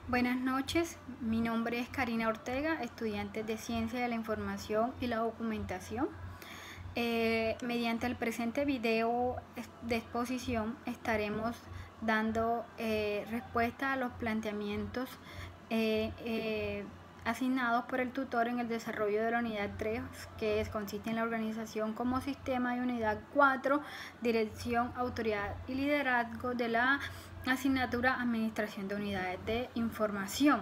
Buenas noches, mi nombre es Karina Ortega, estudiante de Ciencia de la Información y la Documentación. Mediante el presente video de exposición estaremos dando respuesta a los planteamientos asignados por el tutor en el desarrollo de la unidad 3, que consiste en la organización como sistema, y unidad 4, dirección, autoridad y liderazgo, de la asignatura Administración de Unidades de Información.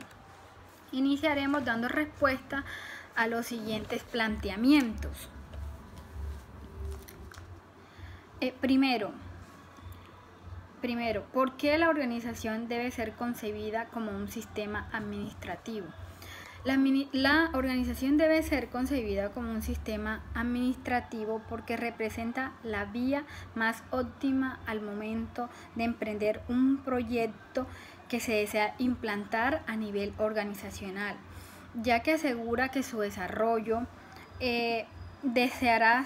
Iniciaremos dando respuesta a los siguientes planteamientos. Primero, ¿por qué la organización debe ser concebida como un sistema administrativo? La organización debe ser concebida como un sistema administrativo porque representa la vía más óptima al momento de emprender un proyecto que se desea implantar a nivel organizacional, ya que asegura que su desarrollo se hará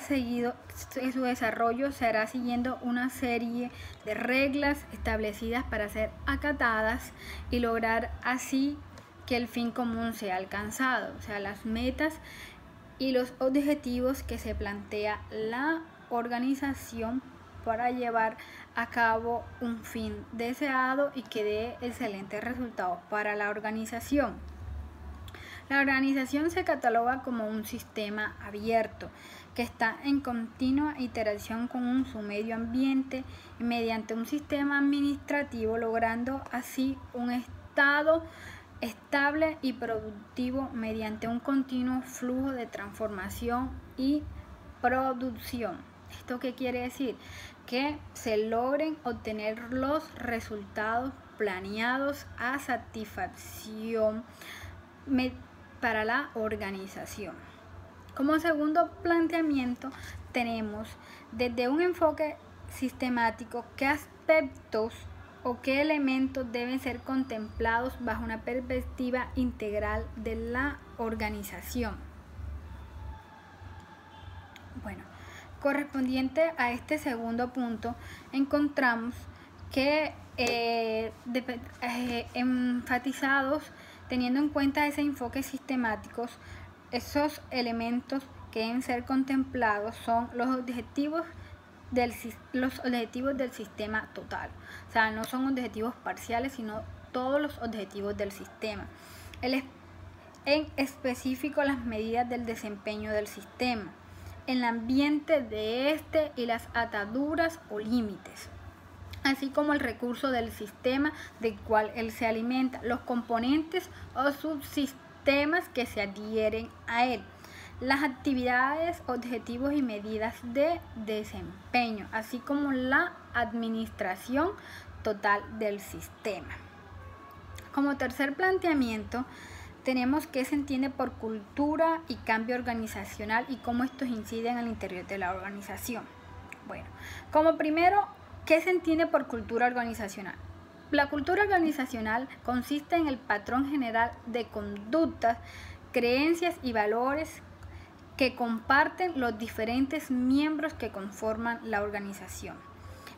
siguiendo una serie de reglas establecidas para ser acatadas y lograr así que el fin común sea alcanzado, o sea, las metas y los objetivos que se plantea la organización para llevar a cabo un fin deseado y que dé excelentes resultados para la organización. La organización se cataloga como un sistema abierto que está en continua interacción con su medio ambiente y mediante un sistema administrativo, logrando así un estado estable y productivo mediante un continuo flujo de transformación y producción. ¿Esto qué quiere decir? Que se logren obtener los resultados planeados a satisfacción para la organización. Como segundo planteamiento tenemos, desde un enfoque sistemático, qué aspectos o qué elementos deben ser contemplados bajo una perspectiva integral de la organización. Bueno, correspondiente a este segundo punto, encontramos que enfatizados, teniendo en cuenta ese enfoque sistemático, esos elementos que deben ser contemplados son los objetivos del sistema total. O sea, no son objetivos parciales, sino todos los objetivos del sistema. En específico, las medidas del desempeño del sistema, el ambiente de este y las ataduras o límites, así como el recurso del sistema del cual él se alimenta, los componentes o subsistemas que se adhieren a él, las actividades, objetivos y medidas de desempeño, así como la administración total del sistema. Como tercer planteamiento, tenemos qué se entiende por cultura y cambio organizacional y cómo estos inciden al interior de la organización. Bueno, como primero, ¿qué se entiende por cultura organizacional? La cultura organizacional consiste en el patrón general de conductas, creencias y valores que comparten los diferentes miembros que conforman la organización.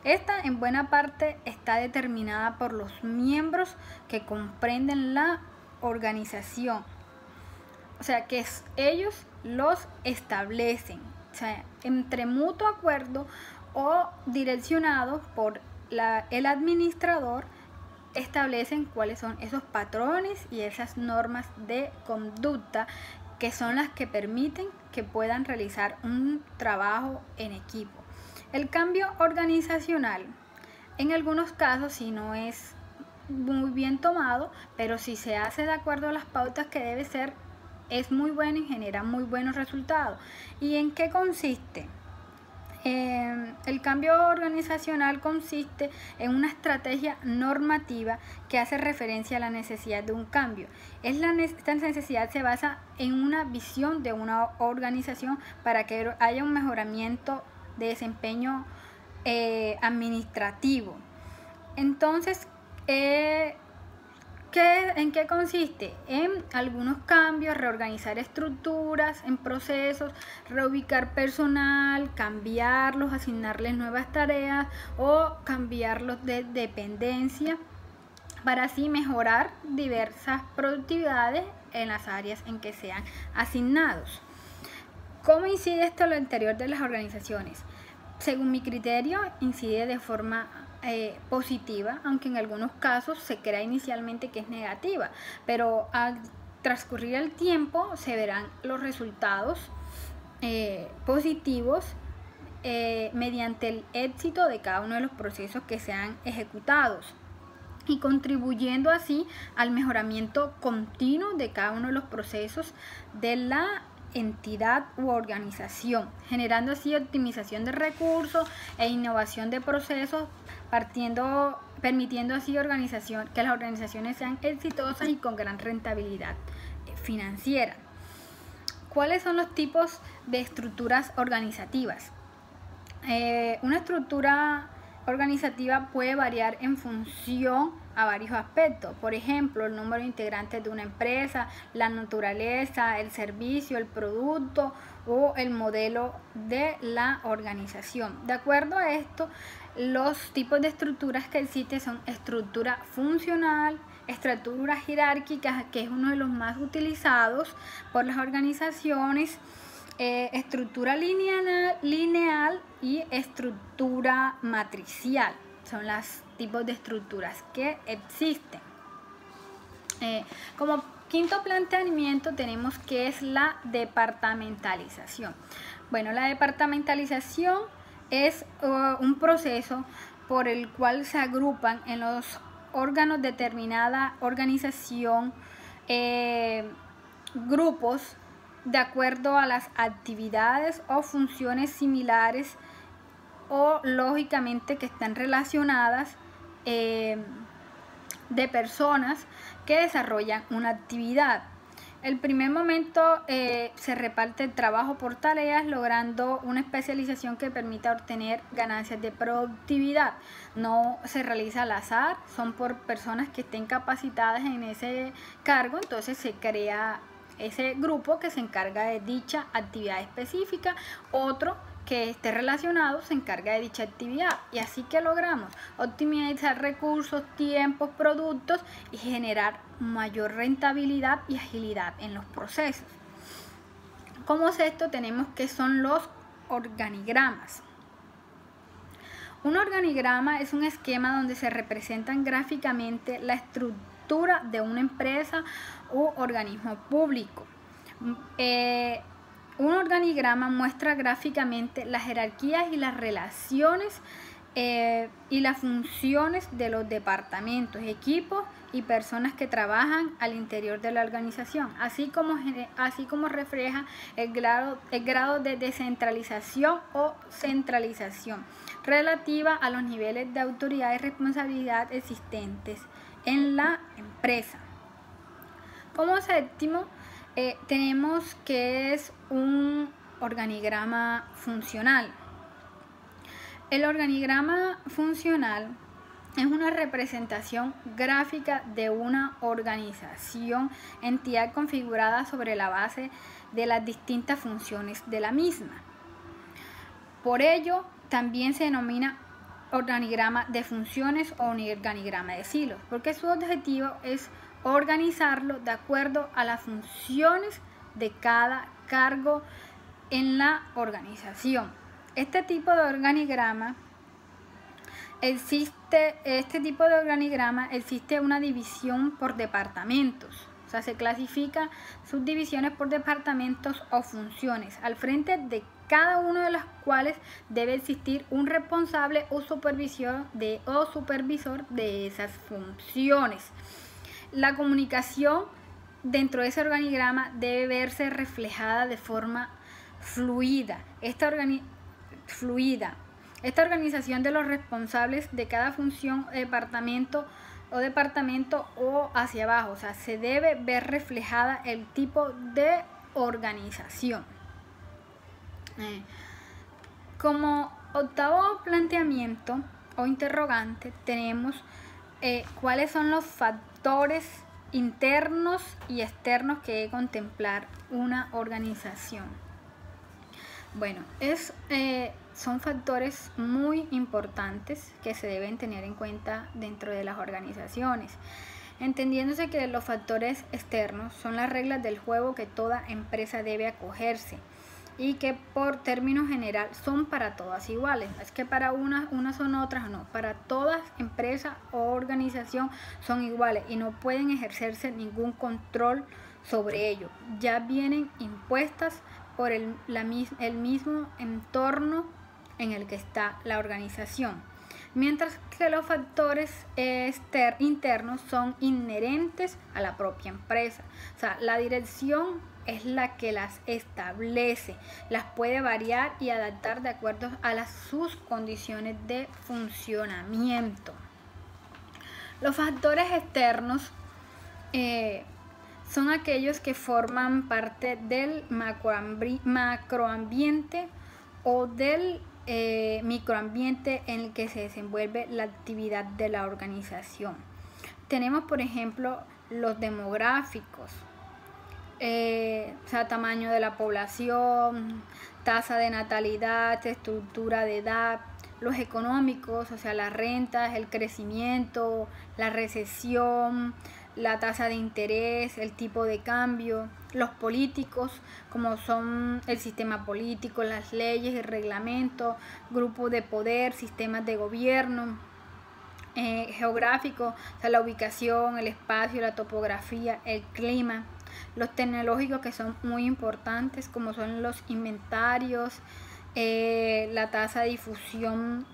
Esta en buena parte está determinada por los miembros que comprenden la organización, o sea que ellos los establecen, o sea, entre mutuo acuerdo o direccionados por el administrador, establecen cuáles son esos patrones y esas normas de conducta que son las que permiten que puedan realizar un trabajo en equipo. El cambio organizacional, en algunos casos, si no es muy bien tomado, pero si se hace de acuerdo a las pautas que debe ser, es muy bueno y genera muy buenos resultados. ¿Y en qué consiste? El cambio organizacional consiste en una estrategia normativa que hace referencia a la necesidad de un cambio. Esta necesidad se basa en una visión de una organización para que haya un mejoramiento de desempeño administrativo. Entonces, ¿en qué consiste? En algunos cambios, reorganizar estructuras, en procesos, reubicar personal, cambiarlos, asignarles nuevas tareas o cambiarlos de dependencia para así mejorar diversas productividades en las áreas en que sean asignados. ¿Cómo incide esto en lo interior de las organizaciones? Según mi criterio, incide de forma positiva, aunque en algunos casos se crea inicialmente que es negativa, pero al transcurrir el tiempo se verán los resultados positivos mediante el éxito de cada uno de los procesos que sean ejecutados, y contribuyendo así al mejoramiento continuo de cada uno de los procesos de la entidad u organización, generando así optimización de recursos e innovación de procesos, permitiendo así que las organizaciones sean exitosas y con gran rentabilidad financiera. ¿Cuáles son los tipos de estructuras organizativas? Una estructura organizativa puede variar en función a varios aspectos, por ejemplo, el número de integrantes de una empresa, la naturaleza, el servicio, el producto o el modelo de la organización. De acuerdo a esto, los tipos de estructuras que existen son estructura funcional, estructura jerárquica, que es uno de los más utilizados por las organizaciones, estructura lineal y estructura matricial. Son los tipos de estructuras que existen. Como quinto planteamiento tenemos que es la departamentalización. Bueno, la departamentalización es un proceso por el cual se agrupan en los órganos de determinada organización grupos de acuerdo a las actividades o funciones similares o lógicamente que están relacionadas de personas que desarrollan una actividad. El primer momento se reparte el trabajo por tareas, logrando una especialización que permita obtener ganancias de productividad. No se realiza al azar, son por personas que estén capacitadas en ese cargo, entonces se crea ese grupo que se encarga de dicha actividad específica, otro que esté relacionado se encarga de dicha actividad, y así que logramos optimizar recursos, tiempos, productos y generar mayor rentabilidad y agilidad en los procesos. ¿Cómo es esto? Tenemos que son los organigramas. Un organigrama es un esquema donde se representan gráficamente la estructura de una empresa u organismo público. Un organigrama muestra gráficamente las jerarquías y las relaciones y las funciones de los departamentos, equipos y personas que trabajan al interior de la organización, así como refleja el grado de descentralización o centralización relativa a los niveles de autoridad y responsabilidad existentes en la empresa. Como séptimo, tenemos que es un organigrama funcional. El organigrama funcional es una representación gráfica de una organización, entidad configurada sobre la base de las distintas funciones de la misma. Por ello, también se denomina organigrama de funciones o organigrama de silos, porque su objetivo es organizarlo de acuerdo a las funciones de cada cargo en la organización. Este tipo de organigrama existe una división por departamentos, o sea, se clasifica subdivisiones por departamentos o funciones, al frente de cada una de las cuales debe existir un responsable o supervisor de esas funciones. La comunicación dentro de ese organigrama debe verse reflejada de forma fluida. Esta organización de los responsables de cada función, departamento o hacia abajo, o sea, se debe ver reflejada el tipo de organización. Como octavo planteamiento o interrogante tenemos cuáles son los factores internos y externos que debe contemplar una organización. Bueno, son factores muy importantes que se deben tener en cuenta dentro de las organizaciones, entendiéndose que los factores externos son las reglas del juego que toda empresa debe acogerse y que por término general son para todas iguales. Es que para unas son otras, no, para todas empresas o organización son iguales y no pueden ejercerse ningún control sobre ello. Ya vienen impuestas por el mismo entorno en el que está la organización. Mientras que los factores internos son inherentes a la propia empresa. O sea, la dirección es la que las establece, las puede variar y adaptar de acuerdo a sus condiciones de funcionamiento. Los factores externos son aquellos que forman parte del macroambiente o del microambiente en el que se desenvuelve la actividad de la organización. Tenemos, por ejemplo, los demográficos, tamaño de la población, tasa de natalidad, estructura de edad, los económicos, o sea, las rentas, el crecimiento, la recesión, la tasa de interés, el tipo de cambio, los políticos, como son el sistema político, las leyes y reglamentos, grupos de poder, sistemas de gobierno, geográfico, o sea, la ubicación, el espacio, la topografía, el clima, los tecnológicos que son muy importantes, como son los inventarios, la tasa de difusión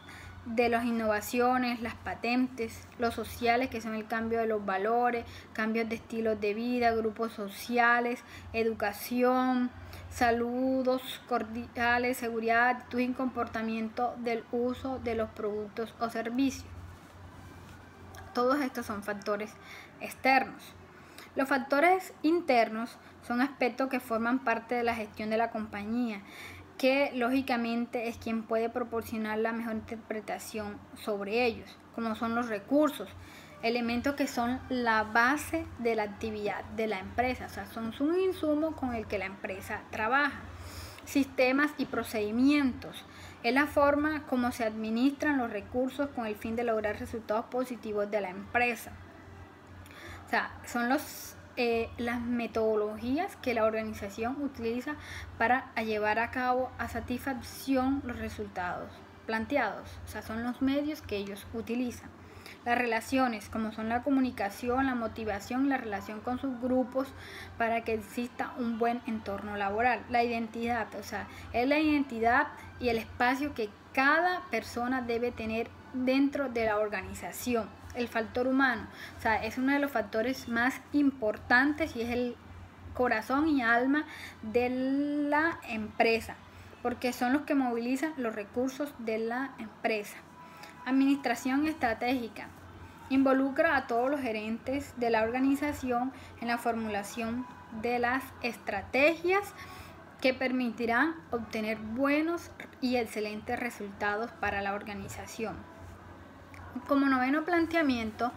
de las innovaciones, las patentes, los sociales, que son el cambio de los valores, cambios de estilos de vida, grupos sociales, educación, saludos cordiales, seguridad, actitud y comportamiento del uso de los productos o servicios. Todos estos son factores externos. Los factores internos son aspectos que forman parte de la gestión de la compañía, que lógicamente es quien puede proporcionar la mejor interpretación sobre ellos, como son los recursos, elementos que son la base de la actividad de la empresa, o sea, son un insumo con el que la empresa trabaja. Sistemas y procedimientos, es la forma como se administran los recursos con el fin de lograr resultados positivos de la empresa. O sea, son las metodologías que la organización utiliza para llevar a cabo a satisfacción los resultados planteados. O sea, son los medios que ellos utilizan. Las relaciones, como son la comunicación, la motivación, la relación con sus grupos para que exista un buen entorno laboral. La identidad, o sea, es la identidad y el espacio que cada persona debe tener dentro de la organización. El factor humano, o sea, es uno de los factores más importantes y es el corazón y alma de la empresa, porque son los que movilizan los recursos de la empresa. Administración estratégica. Involucra a todos los gerentes de la organización en la formulación de las estrategias que permitirán obtener buenos y excelentes resultados para la organización. Como noveno planteamiento,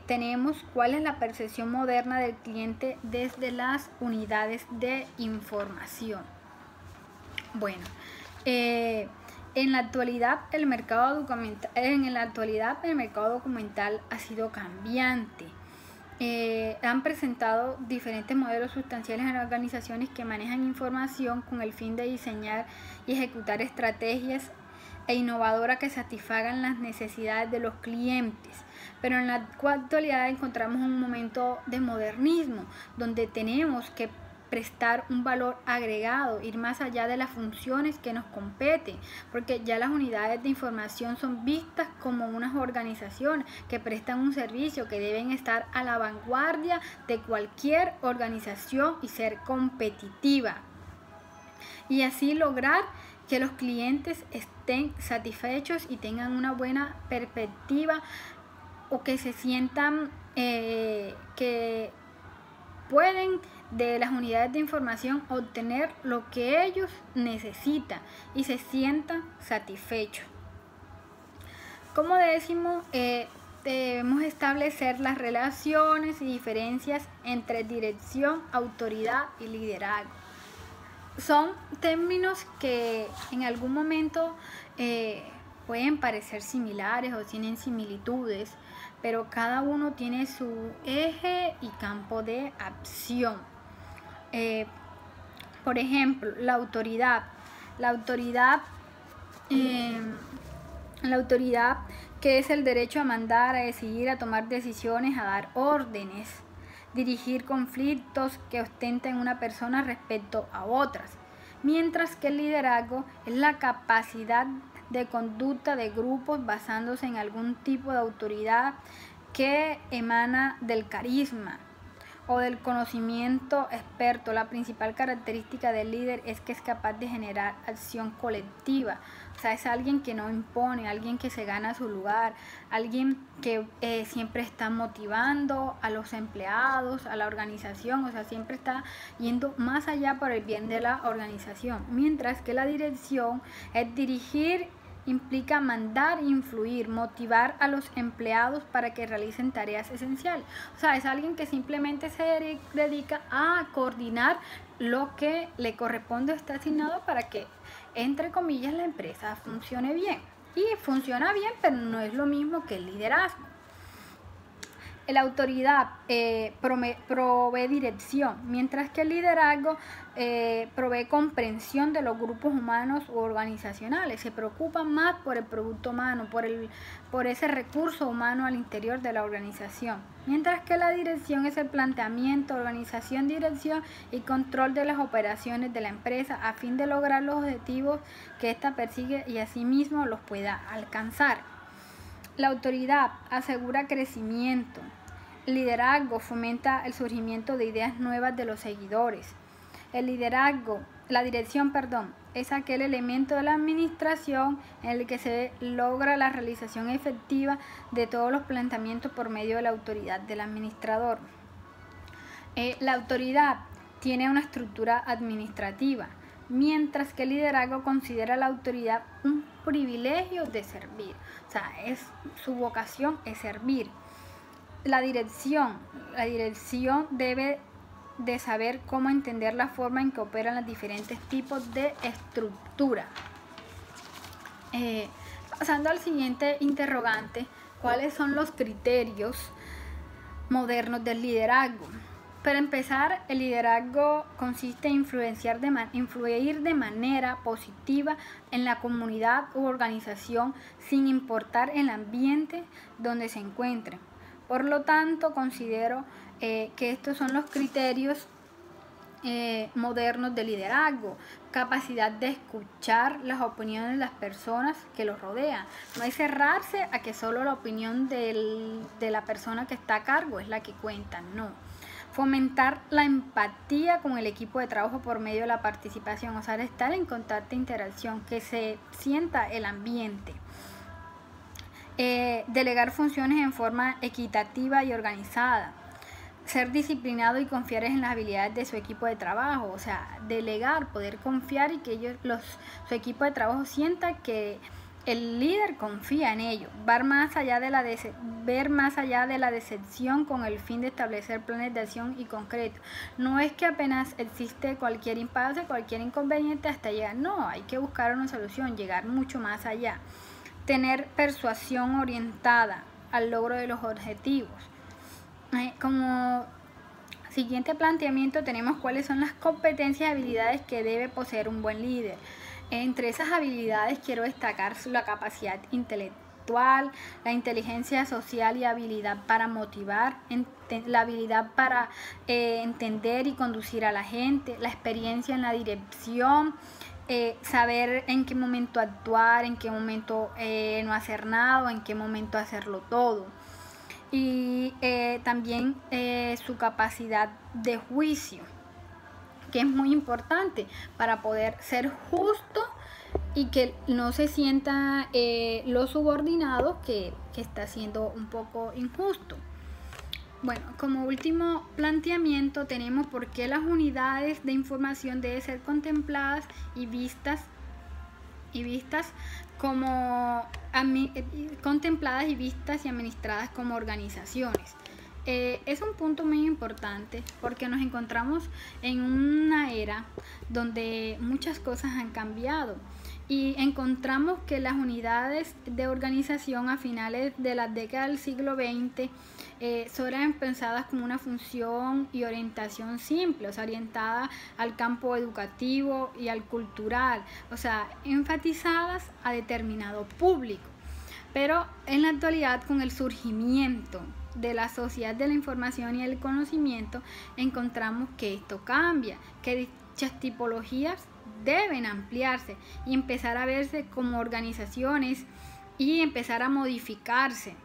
tenemos cuál es la percepción moderna del cliente desde las unidades de información. Bueno, en la actualidad el mercado documental ha sido cambiante. Han presentado diferentes modelos sustanciales en organizaciones que manejan información con el fin de diseñar y ejecutar estrategias innovadoras que satisfagan las necesidades de los clientes. Pero en la actualidad encontramos un momento de modernismo donde tenemos que prestar un valor agregado, ir más allá de las funciones que nos competen, porque ya las unidades de información son vistas como unas organizaciones que prestan un servicio, que deben estar a la vanguardia de cualquier organización y ser competitiva. Y así lograr que los clientes estén satisfechos y tengan una buena perspectiva, o que se sientan que pueden de las unidades de información obtener lo que ellos necesitan y se sientan satisfechos. Como decimos, debemos establecer las relaciones y diferencias entre dirección, autoridad y liderazgo. son términos que en algún momento pueden parecer similares o tienen similitudes, pero cada uno tiene su eje y campo de acción. Por ejemplo, la autoridad. La autoridad que es el derecho a mandar, a decidir, a tomar decisiones, a dar órdenes, dirigir conflictos que ostenten una persona respecto a otras. Mientras que el liderazgo es la capacidad de conducta de grupos basándose en algún tipo de autoridad que emana del carisma o del conocimiento experto. La principal característica del líder es que es capaz de generar acción colectiva. O sea, es alguien que no impone, alguien que se gana su lugar, alguien que siempre está motivando a los empleados, a la organización, o sea, siempre está yendo más allá por el bien de la organización. Mientras que la dirección es dirigir, implica mandar, influir, motivar a los empleados para que realicen tareas esenciales. O sea, es alguien que simplemente se dedica a coordinar lo que le corresponde o está asignado para que, entre comillas, la empresa funcione bien. Y funciona bien, pero no es lo mismo que el liderazgo. La autoridad provee dirección, mientras que el liderazgo provee comprensión de los grupos humanos u organizacionales. Se preocupa más por el producto humano, por ese recurso humano al interior de la organización. Mientras que la dirección es el planteamiento, organización, dirección y control de las operaciones de la empresa a fin de lograr los objetivos que ésta persigue y asimismo los pueda alcanzar. La autoridad asegura crecimiento. El liderazgo fomenta el surgimiento de ideas nuevas de los seguidores. La dirección, es aquel elemento de la administración en el que se logra la realización efectiva de todos los planteamientos por medio de la autoridad del administrador. La autoridad tiene una estructura administrativa, mientras que el liderazgo considera la autoridad un privilegio de servir. O sea, su vocación es servir. La dirección debe de saber cómo entender la forma en que operan los diferentes tipos de estructura. Pasando al siguiente interrogante, ¿cuáles son los criterios modernos del liderazgo? Para empezar, el liderazgo consiste en influir de manera positiva en la comunidad u organización sin importar el ambiente donde se encuentre. Por lo tanto, considero que estos son los criterios modernos de liderazgo: capacidad de escuchar las opiniones de las personas que los rodean. No hay cerrarse a que solo la opinión de la persona que está a cargo es la que cuenta, no. Fomentar la empatía con el equipo de trabajo por medio de la participación, o sea, estar en contacto e interacción, que se sienta el ambiente. Delegar funciones en forma equitativa y organizada. Ser disciplinado y confiar en las habilidades de su equipo de trabajo, o sea, delegar, poder confiar y que su equipo de trabajo sienta que el líder confía en ello. Ver más allá de la decepción con el fin de establecer planes de acción y concreto. No es que apenas existe cualquier impasse, cualquier inconveniente hasta llegar. No, hay que buscar una solución, llegar mucho más allá. Tener persuasión orientada al logro de los objetivos. Como siguiente planteamiento tenemos cuáles son las competencias y habilidades que debe poseer un buen líder. Entre esas habilidades quiero destacar la capacidad intelectual, la inteligencia social y habilidad para motivar, la habilidad para entender y conducir a la gente, la experiencia en la dirección, saber en qué momento actuar, en qué momento no hacer nada, en qué momento hacerlo todo. Y también su capacidad de juicio, que es muy importante para poder ser justo y que no se sienta los subordinados que está siendo un poco injusto. Bueno, como último planteamiento tenemos por qué las unidades de información deben ser contempladas y vistas y administradas como organizaciones. Es un punto muy importante porque nos encontramos en una era donde muchas cosas han cambiado y encontramos que las unidades de organización a finales de la década del siglo XX eran pensadas como una función y orientación simple, o sea, orientada al campo educativo y al cultural, o sea, enfatizadas a determinado público. Pero en la actualidad, con el surgimiento de la sociedad de la información y el conocimiento, encontramos que esto cambia, que dichas tipologías deben ampliarse y empezar a verse como organizaciones y empezar a modificarse.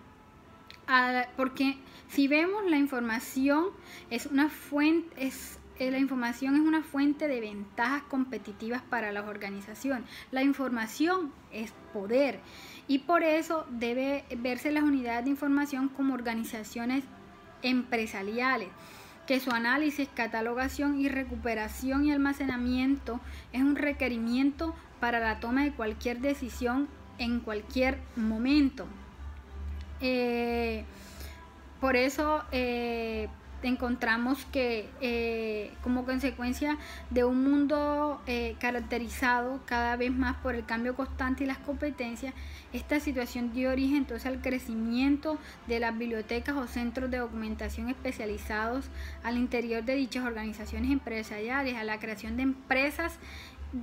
Porque si vemos, la información es una fuente, la información es una fuente de ventajas competitivas para las organizaciones. La información es poder y por eso debe verse las unidades de información como organizaciones empresariales, que su análisis, catalogación y recuperación y almacenamiento es un requerimiento para la toma de cualquier decisión en cualquier momento. Por eso encontramos que como consecuencia de un mundo caracterizado cada vez más por el cambio constante y las competencias, esta situación dio origen entonces al crecimiento de las bibliotecas o centros de documentación especializados al interior de dichas organizaciones empresariales, a la creación de empresas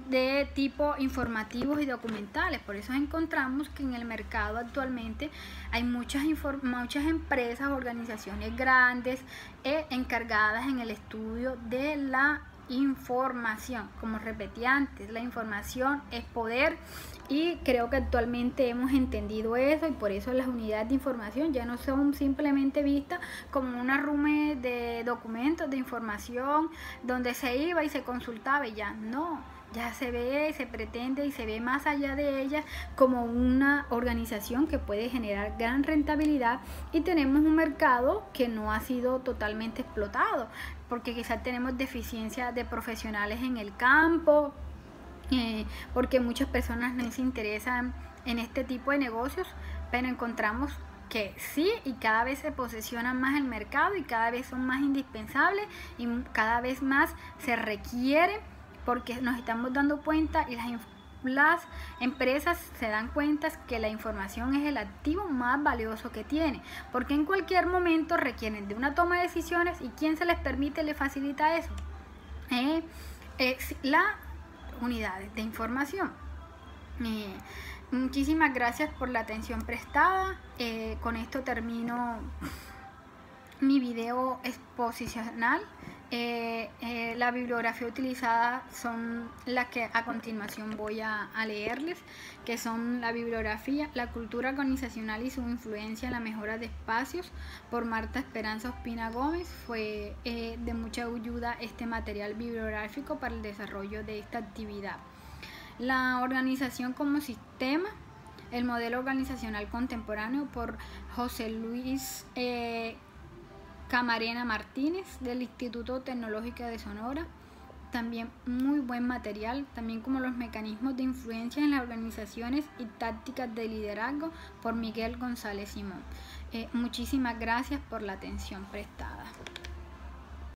de tipo informativos y documentales. Por eso encontramos que en el mercado actualmente hay muchas empresas, organizaciones grandes encargadas en el estudio de la información. Como repetí antes, la información es poder y creo que actualmente hemos entendido eso y por eso las unidades de información ya no son simplemente vistas como una arrume de documentos de información donde se iba y se consultaba y ya no. Ya se ve, se pretende y se ve más allá de ella como una organización que puede generar gran rentabilidad y tenemos un mercado que no ha sido totalmente explotado porque quizás tenemos deficiencia de profesionales en el campo, porque muchas personas no se interesan en este tipo de negocios, pero encontramos que sí y cada vez se posesionan más el mercado y cada vez son más indispensables y cada vez más se requieren porque nos estamos dando cuenta y las empresas se dan cuenta que la información es el activo más valioso que tiene, porque en cualquier momento requieren de una toma de decisiones y ¿quién se les permite, le facilita eso? Las unidades de información. Muchísimas gracias por la atención prestada. Con esto termino mi video exposicional. La bibliografía utilizada son las que a continuación voy a leerles, que son la bibliografía La cultura organizacional y su influencia en la mejora de espacios, por Marta Esperanza Ospina Gómez. Fue de mucha ayuda este material bibliográfico para el desarrollo de esta actividad. La organización como sistema, el modelo organizacional contemporáneo, por José Luis Camarena Martínez, del Instituto Tecnológico de Sonora. También muy buen material, también como los mecanismos de influencia en las organizaciones y tácticas de liderazgo, por Miguel González Simón. Muchísimas gracias por la atención prestada.